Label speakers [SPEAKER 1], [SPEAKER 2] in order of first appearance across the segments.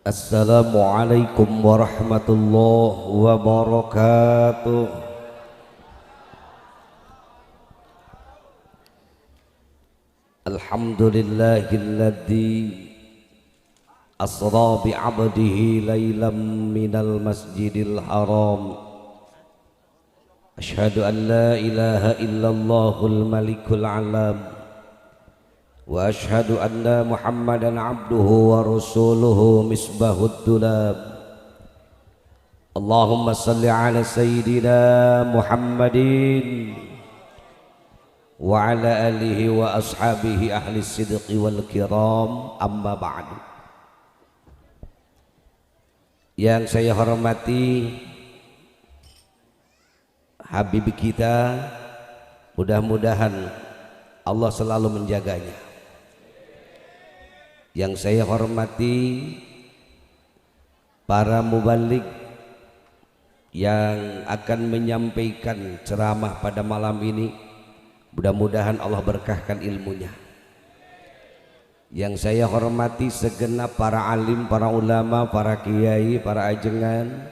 [SPEAKER 1] Assalamualaikum warahmatullahi wabarakatuh. Alhamdulillahilladzi asra bi'abdihi laylam minal masjidil haram. Asyhadu an la ilaha illallahul malikul alam. Wa ashhadu anna Muhammadan abduhu wa rasuluhu misbahud dulab. Allahumma salli ala sayyidina Muhammadin wa ala alihi wa ashabihi ahli sidqi wal kiram, amma ba'du. Yang saya hormati Habib kita, mudah-mudahan Allah selalu menjaganya. Yang saya hormati para mubalik yang akan menyampaikan ceramah pada malam ini, mudah-mudahan Allah berkahkan ilmunya. Yang saya hormati segenap para alim, para ulama, para kiai, para ajengan,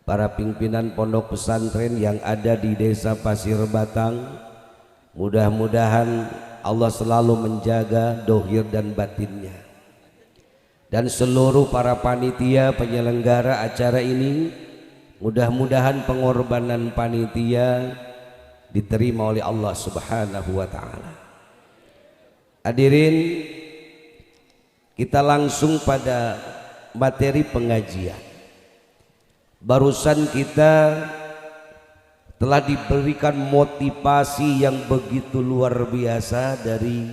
[SPEAKER 1] para pimpinan pondok pesantren yang ada di desa Pasir Batang, mudah-mudahan Allah selalu menjaga dohir dan batinnya. Dan seluruh para panitia penyelenggara acara ini, mudah-mudahan pengorbanan panitia diterima oleh Allah Subhanahu wa ta'ala. Hadirin, kita langsung pada materi pengajian. Barusan kita telah diberikan motivasi yang begitu luar biasa dari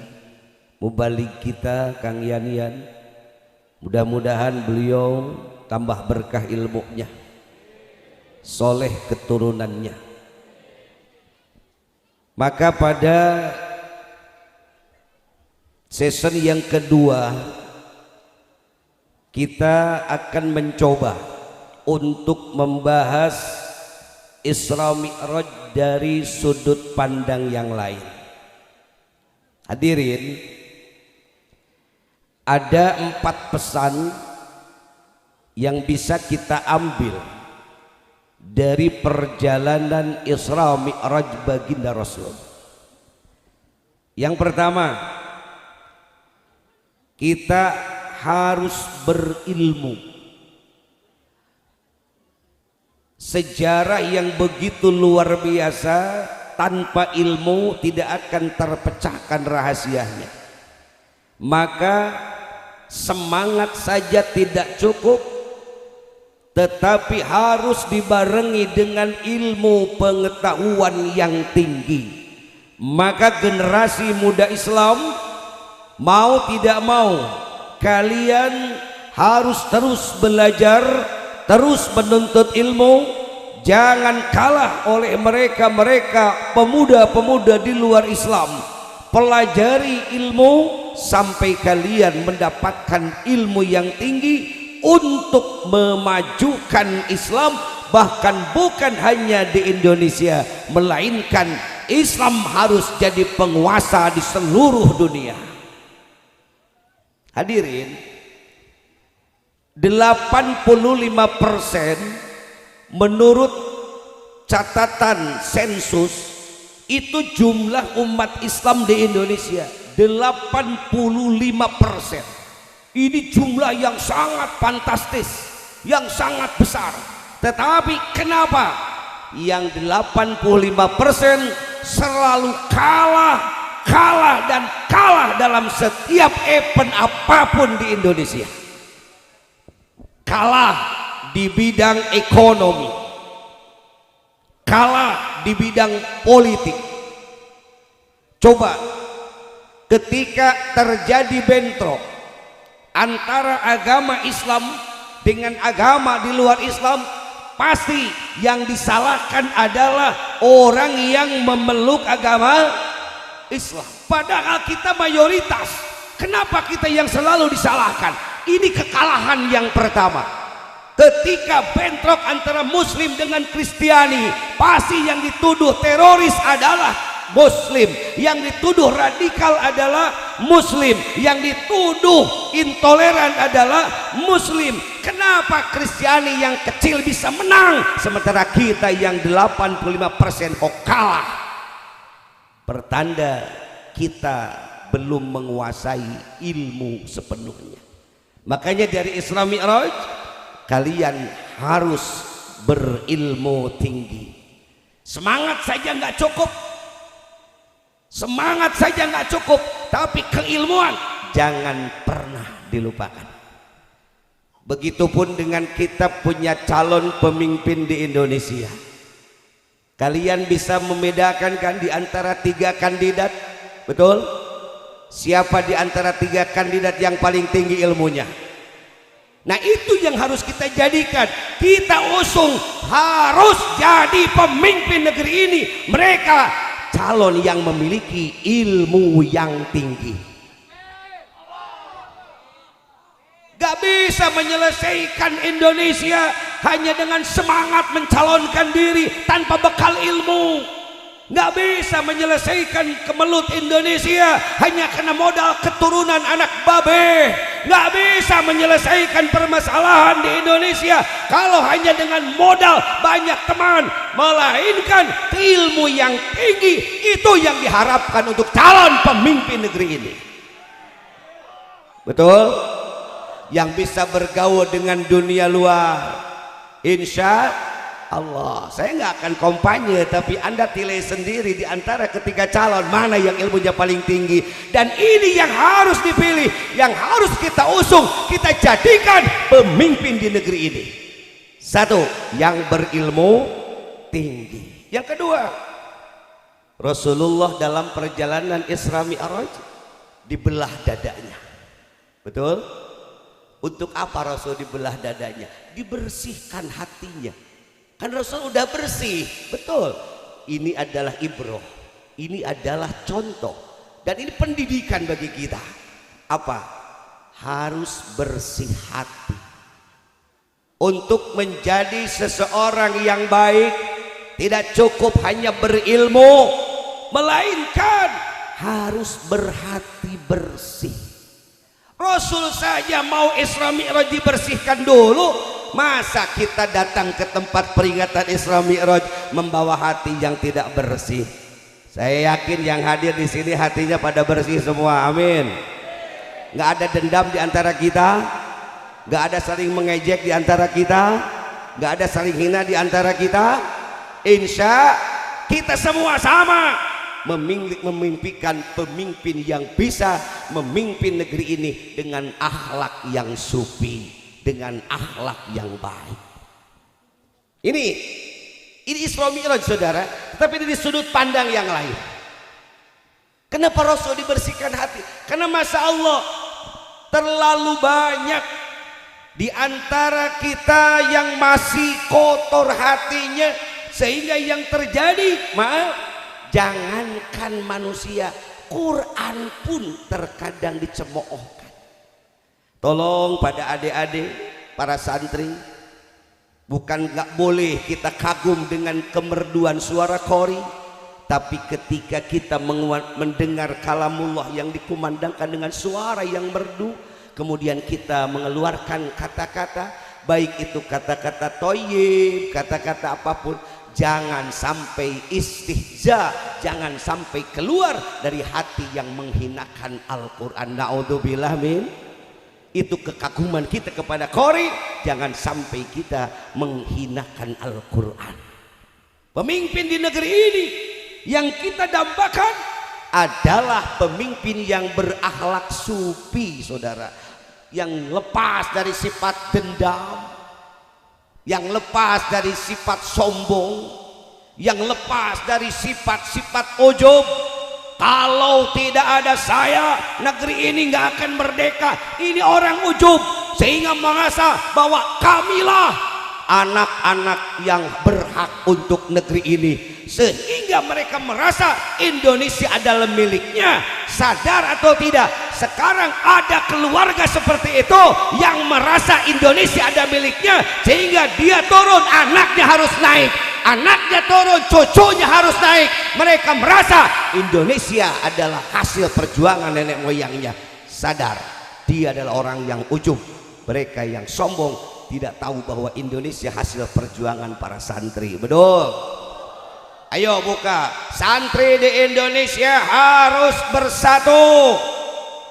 [SPEAKER 1] mubalik kita Kang Yan. Mudah-mudahan beliau tambah berkah ilmunya, soleh keturunannya. Maka pada season yang kedua kita akan mencoba untuk membahas Isra Mi'raj dari sudut pandang yang lain. Hadirin, ada 4 pesan yang bisa kita ambil dari perjalanan Isra Mi'raj baginda Rasul. Yang pertama, kita harus berilmu. Sejarah yang begitu luar biasa, tanpa ilmu tidak akan terpecahkan rahasianya. Maka semangat saja tidak cukup, tetapi harus dibarengi dengan ilmu pengetahuan yang tinggi. Maka generasi muda Islam, mau tidak mau kalian harus terus belajar, terus menuntut ilmu. Jangan kalah oleh mereka pemuda-pemuda di luar Islam. Pelajari ilmu sampai kalian mendapatkan ilmu yang tinggi untuk memajukan Islam, bahkan bukan hanya di Indonesia, melainkan Islam harus jadi penguasa di seluruh dunia. Hadirin, 85% menurut catatan sensus itu jumlah umat Islam di Indonesia 85%. Ini jumlah yang sangat fantastis, yang sangat besar. Tetapi kenapa yang 85% selalu kalah dalam setiap event apapun di Indonesia? Kalah di bidang ekonomi, kalah di bidang politik. Coba ketika terjadi bentrok antara agama Islam dengan agama di luar Islam, pasti yang disalahkan adalah orang yang memeluk agama Islam. Padahal kita mayoritas. Kenapa kita yang selalu disalahkan? Ini kekalahan yang pertama. Ketika bentrok antara Muslim dengan Kristiani, pasti yang dituduh teroris adalah Muslim, yang dituduh radikal adalah Muslim, yang dituduh intoleran adalah Muslim. Kenapa Kristiani yang kecil bisa menang sementara kita yang 85% kok kalah? Pertanda kita belum menguasai ilmu sepenuhnya. Makanya dari Isra Mi'raj kalian harus berilmu tinggi. Semangat saja nggak cukup, semangat saja nggak cukup, tapi keilmuan jangan pernah dilupakan. Begitupun dengan kita punya calon pemimpin di Indonesia. Kalian bisa membedakan kan di antara 3 kandidat? Betul? Siapa di antara 3 kandidat yang paling tinggi ilmunya? Nah itu yang harus kita jadikan. Kita usung harus jadi pemimpin negeri ini. Mereka calon yang memiliki ilmu yang tinggi. Gak bisa menyelesaikan Indonesia hanya dengan semangat mencalonkan diri tanpa bekal ilmu. Gak bisa menyelesaikan kemelut Indonesia hanya karena modal keturunan anak babe. Gak bisa menyelesaikan permasalahan di Indonesia kalau hanya dengan modal banyak teman, melainkan ilmu yang tinggi. Itu yang diharapkan untuk calon pemimpin negeri ini. Betul? Yang bisa bergaul dengan dunia luar, insya Allah. Saya nggak akan kampanye, tapi Anda pilih sendiri di antara ketiga calon mana yang ilmunya paling tinggi. Dan ini yang harus dipilih, yang harus kita usung, kita jadikan pemimpin di negeri ini. Satu, yang berilmu tinggi. Yang kedua, Rasulullah dalam perjalanan Isra Mi'raj dibelah dadanya. Betul? Untuk apa Rasul dibelah dadanya? Dibersihkan hatinya. Kan Rasul udah bersih, betul. Ini adalah ibroh, ini adalah contoh, dan ini pendidikan bagi kita. Apa? Harus bersih hati. Untuk menjadi seseorang yang baik, tidak cukup hanya berilmu, melainkan harus berhati bersih. Rasul saja mau Isra Mi'raj dibersihkan dulu. Masa kita datang ke tempat peringatan Isra Mi'raj membawa hati yang tidak bersih? Saya yakin yang hadir di sini hatinya pada bersih semua. Amin. Nggak ada dendam di antara kita, nggak ada saling mengejek di antara kita, nggak ada saling hina di antara kita. Insya kita semua sama memimpikan pemimpin yang bisa memimpin negeri ini dengan akhlak yang sufi, dengan akhlak yang baik. Ini Isra Mi'raj saudara, tetapi dari sudut pandang yang lain. Kenapa Rasul dibersihkan hati? Karena Masya Allah terlalu banyak di antara kita yang masih kotor hatinya, sehingga yang terjadi, maaf, jangankan manusia, Quran pun terkadang dicemoohkan. Tolong pada adik-adik, para santri, bukan nggak boleh kita kagum dengan kemerduan suara qori, tapi ketika kita mendengar kalamullah yang dikumandangkan dengan suara yang merdu, kemudian kita mengeluarkan kata-kata, baik itu kata-kata thayyib, kata-kata apapun, jangan sampai istihza, jangan sampai keluar dari hati yang menghinakan Al-Quran. Na'udzubillah min. Itu kekaguman kita kepada qori, jangan sampai kita menghinakan Al-Quran. Pemimpin di negeri ini yang kita dambakan adalah pemimpin yang berakhlak sufi saudara, yang lepas dari sifat dendam, yang lepas dari sifat sombong, yang lepas dari sifat-sifat ujub. Kalau tidak ada saya, negeri ini nggak akan merdeka. Ini orang ujub, sehingga merasa bahwa kamilah anak-anak yang berhak untuk negeri ini, sehingga mereka merasa Indonesia adalah miliknya. Sadar atau tidak, sekarang ada keluarga seperti itu yang merasa Indonesia ada miliknya, sehingga dia turun, anaknya harus naik. anaknya turun, cucunya harus naik. Mereka merasa Indonesia adalah hasil perjuangan nenek moyangnya. Sadar, dia adalah orang yang ujub. Mereka yang sombong tidak tahu bahwa Indonesia hasil perjuangan para santri. Betul? Ayo buka, santri di Indonesia harus bersatu.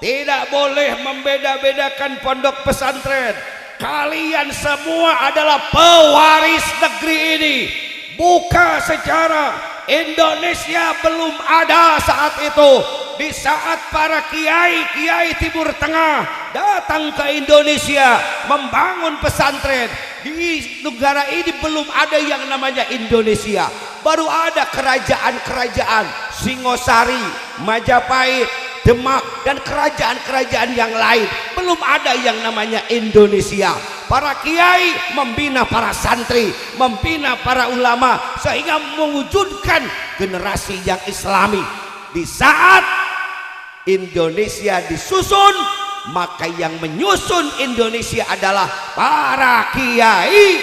[SPEAKER 1] Tidak boleh membeda-bedakan pondok pesantren. Kalian semua adalah pewaris negeri ini. Buka sejarah, Indonesia belum ada saat itu. Di saat para kiai Timur Tengah datang ke Indonesia membangun pesantren, di negara ini belum ada yang namanya Indonesia. Baru ada kerajaan-kerajaan Singosari, Majapahit, Demak, dan kerajaan-kerajaan yang lain. Belum ada yang namanya Indonesia. Para kiai membina para santri, membina para ulama, sehingga mewujudkan generasi yang islami. Di saat Indonesia disusun, maka yang menyusun Indonesia adalah para kiai,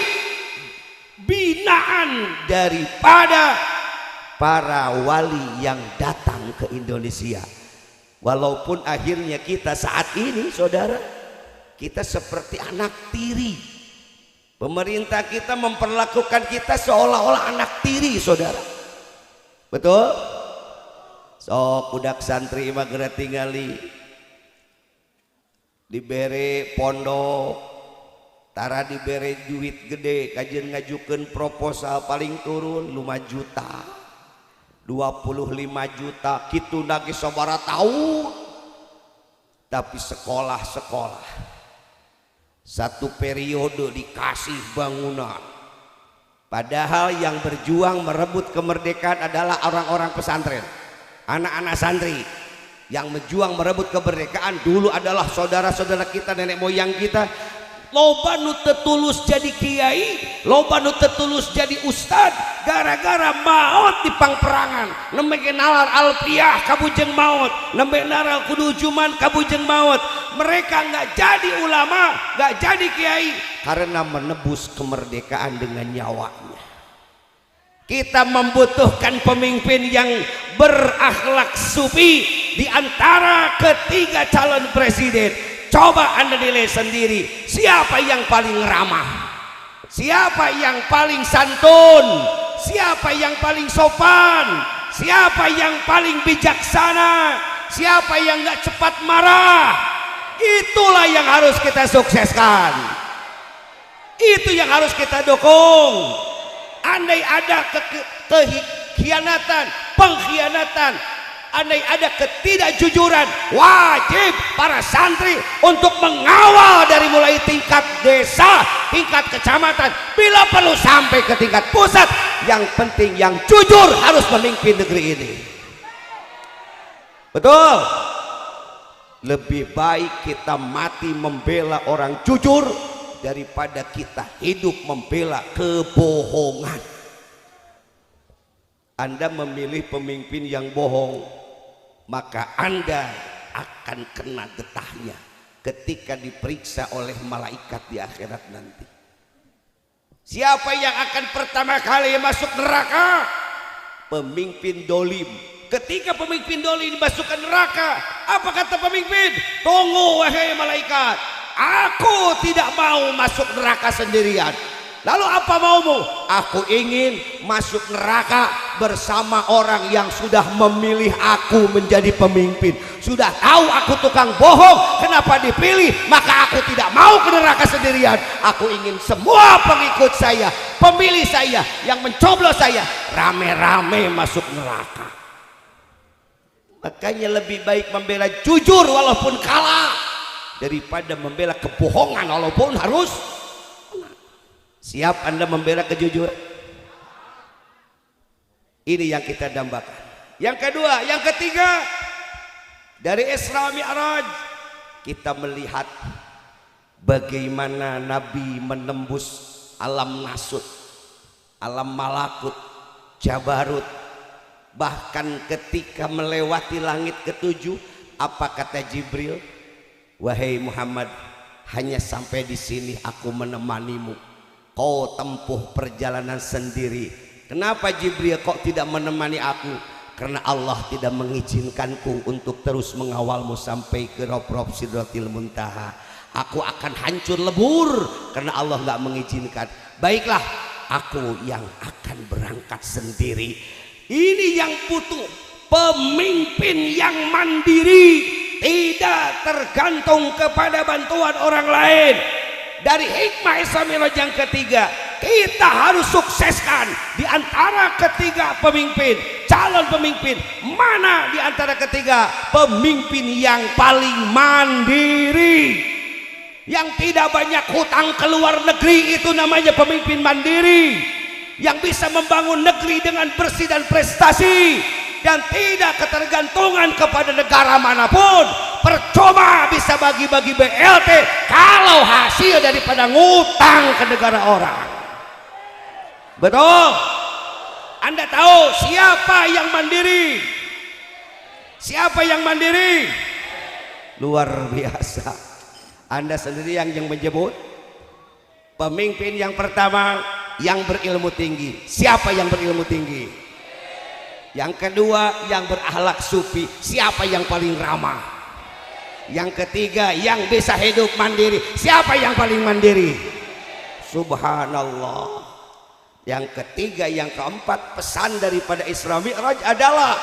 [SPEAKER 1] binaan daripada para wali yang datang ke Indonesia. Walaupun akhirnya kita saat ini, saudara, kita seperti anak tiri. Pemerintah kita memperlakukan kita seolah-olah anak tiri, saudara. Betul? Sok budak santri mah geura tingali dibere pondok, tara dibere duit gede, kajian ngajukeun proposal paling turun 5 juta, 25 juta, kitu nage sabara tahun. Tapi sekolah-sekolah satu periode dikasih bangunan, padahal yang berjuang merebut kemerdekaan adalah orang-orang pesantren, anak-anak santri. Yang berjuang merebut kemerdekaan dulu adalah saudara-saudara kita, nenek moyang kita. Loba nu teu tulus jadi kiai, loba nu teu tulus jadi ustad, gara-gara maot di pangperangan. Nembe nalar alfiah kabujeng maot, nembe nalar kudu juman kabujeng maot. Mereka nggak jadi ulama, nggak jadi kiai karena menebus kemerdekaan dengan nyawanya. Kita membutuhkan pemimpin yang berakhlak sufi. Di antara ketiga calon presiden, coba Anda nilai sendiri, siapa yang paling ramah, siapa yang paling santun, siapa yang paling sopan, siapa yang paling bijaksana, siapa yang gak cepat marah. Itulah yang harus kita sukseskan, itu yang harus kita dukung. Andai ada kekhianatan, pengkhianatan, andai ada ketidakjujuran, wajib para santri untuk mengawal dari mulai tingkat desa, tingkat kecamatan, bila perlu sampai ke tingkat pusat. Yang penting yang jujur harus memimpin negeri ini. Betul? Lebih baik kita mati membela orang jujur daripada kita hidup membela kebohongan. Anda memilih pemimpin yang bohong, maka Anda akan kena getahnya ketika diperiksa oleh malaikat di akhirat nanti. Siapa yang akan pertama kali masuk neraka? Pemimpin dolim. Ketika pemimpin dolim dimasukkan neraka, apa kata pemimpin? Tunggu wahai malaikat, aku tidak mau masuk neraka sendirian. Lalu apa maumu? Aku ingin masuk neraka bersama orang yang sudah memilih aku menjadi pemimpin. Sudah tahu aku tukang bohong, kenapa dipilih? Maka aku tidak mau ke neraka sendirian. Aku ingin semua pengikut saya, pemilih saya, yang mencoblos saya, rame-rame masuk neraka. Makanya lebih baik membela jujur walaupun kalah daripada membela kebohongan walaupun harus menang. Siap Anda membela kejujuran? Ini yang kita dambakan. Yang kedua, yang ketiga, dari Isra Mi'raj kita melihat bagaimana Nabi menembus alam nasut, alam malakut, jabarut. Bahkan ketika melewati langit ketujuh, apa kata Jibril? Wahai Muhammad, hanya sampai di sini aku menemanimu. Kau tempuh perjalanan sendiri, Kenapa Jibril kok tidak menemani aku? Karena Allah tidak mengizinkanku untuk terus mengawalmu sampai ke Rob Sidratil Muntaha. Aku akan hancur lebur karena Allah nggak mengizinkan. Baiklah, aku yang akan berangkat sendiri. Ini yang butuh pemimpin yang mandiri, tidak tergantung kepada bantuan orang lain. Dari hikmah Isra Mi'raj yang ketiga, kita harus sukseskan di antara ketiga pemimpin, calon pemimpin, mana di antara ketiga pemimpin yang paling mandiri, yang tidak banyak hutang ke luar negeri, itu namanya pemimpin mandiri, yang bisa membangun negeri dengan bersih dan prestasi dan tidak ketergantungan kepada negara manapun. Percuma bisa bagi-bagi BLT kalau hasil daripada ngutang ke negara orang. Betul? Anda tahu siapa yang mandiri? Siapa yang mandiri? Luar biasa. Anda sendiri yang menyebut pemimpin yang pertama yang berilmu tinggi. Siapa yang berilmu tinggi? Yang kedua yang berakhlak sufi. Siapa yang paling ramah? Yang ketiga yang bisa hidup mandiri. Siapa yang paling mandiri? Subhanallah. Yang ketiga, yang keempat, pesan daripada Isra Mi'raj adalah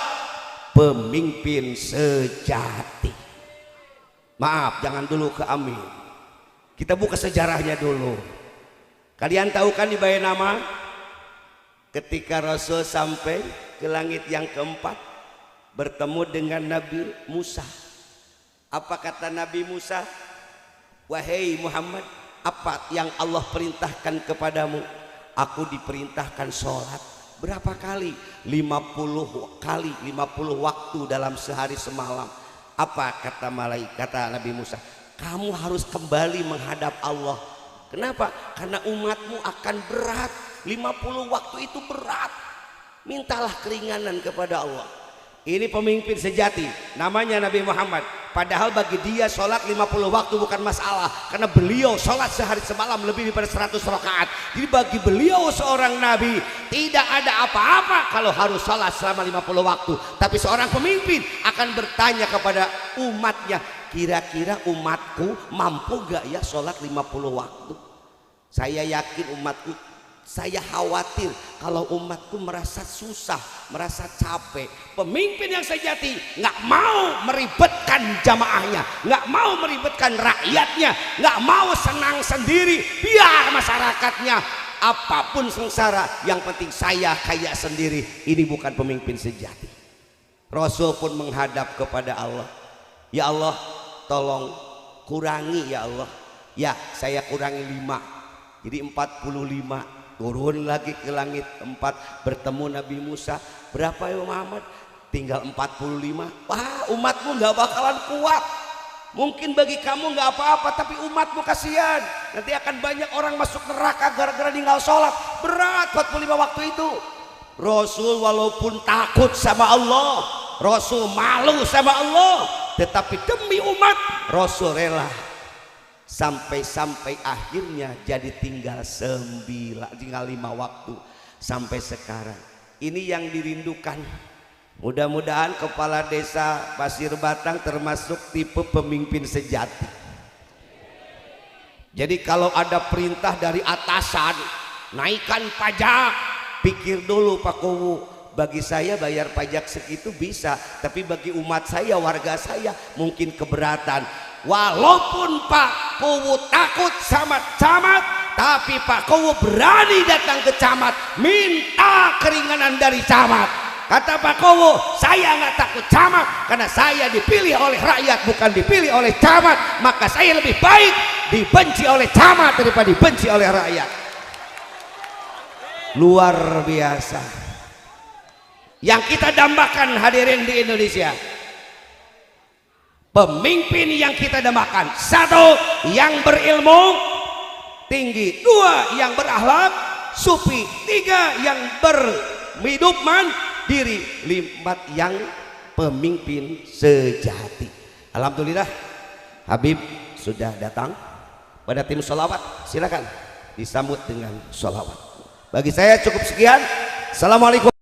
[SPEAKER 1] pemimpin sejati. Maaf, jangan dulu ke Amin. Kita buka sejarahnya dulu. Kalian tahu kan di Bayanama ketika Rasul sampai ke langit yang keempat bertemu dengan Nabi Musa. Apa kata Nabi Musa? Wahai Muhammad, apa yang Allah perintahkan kepadamu? Aku diperintahkan sholat berapa kali? 50 kali, 50 waktu dalam sehari semalam. Apa kata malaikat, kata Nabi Musa? Kamu harus kembali menghadap Allah. Kenapa? Karena umatmu akan berat. 50 waktu itu berat. Mintalah keringanan kepada Allah. Ini pemimpin sejati, namanya Nabi Muhammad. Padahal bagi dia sholat 50 waktu bukan masalah, karena beliau sholat sehari semalam lebih daripada 100 rakaat. Jadi bagi beliau seorang nabi tidak ada apa-apa kalau harus sholat selama 50 waktu. Tapi seorang pemimpin akan bertanya kepada umatnya, kira-kira umatku mampu gak ya sholat 50 waktu? Saya yakin umatku, saya khawatir kalau umatku merasa susah, merasa capek. Pemimpin yang sejati nggak mau meribetkan jamaahnya, nggak mau meribetkan rakyatnya, nggak mau senang sendiri. Biar masyarakatnya apapun sengsara, yang penting saya kaya sendiri. Ini bukan pemimpin sejati. Rasul pun menghadap kepada Allah. Ya Allah, tolong kurangi ya Allah. Ya, saya kurangi 5, jadi 45. Turun lagi ke langit 4, bertemu Nabi Musa. Berapa ya Muhammad? Tinggal 45. Wah, umatmu nggak bakalan kuat. Mungkin bagi kamu nggak apa-apa, tapi umatmu kasihan. Nanti akan banyak orang masuk neraka gara-gara tinggal sholat. Berat 45 waktu itu. Rasul walaupun takut sama Allah, Rasul malu sama Allah, tetapi demi umat Rasul rela. Sampai akhirnya jadi tinggal 5 waktu sampai sekarang. Ini yang dirindukan. Mudah-mudahan kepala desa Pasir Batang termasuk tipe pemimpin sejati. Jadi kalau ada perintah dari atasan naikkan pajak, pikir dulu Pak Kowu, bagi saya bayar pajak segitu bisa, tapi bagi umat saya, warga saya mungkin keberatan. Walaupun Pak Kowu takut sama camat, tapi Pak Kowu berani datang ke camat minta keringanan dari camat. Kata Pak Kowu, saya nggak takut camat karena saya dipilih oleh rakyat, bukan dipilih oleh camat. Maka saya lebih baik dibenci oleh camat daripada dibenci oleh rakyat. Luar biasa yang kita dambakan hadirin di Indonesia. Pemimpin yang kita dambakan, 1 yang berilmu tinggi, 2 yang berakhlak sufi, 3 yang berhidup mandiri, 5 yang pemimpin sejati. Alhamdulillah Habib sudah datang. Pada tim sholawat silakan disambut dengan sholawat. Bagi saya cukup sekian. Assalamualaikum.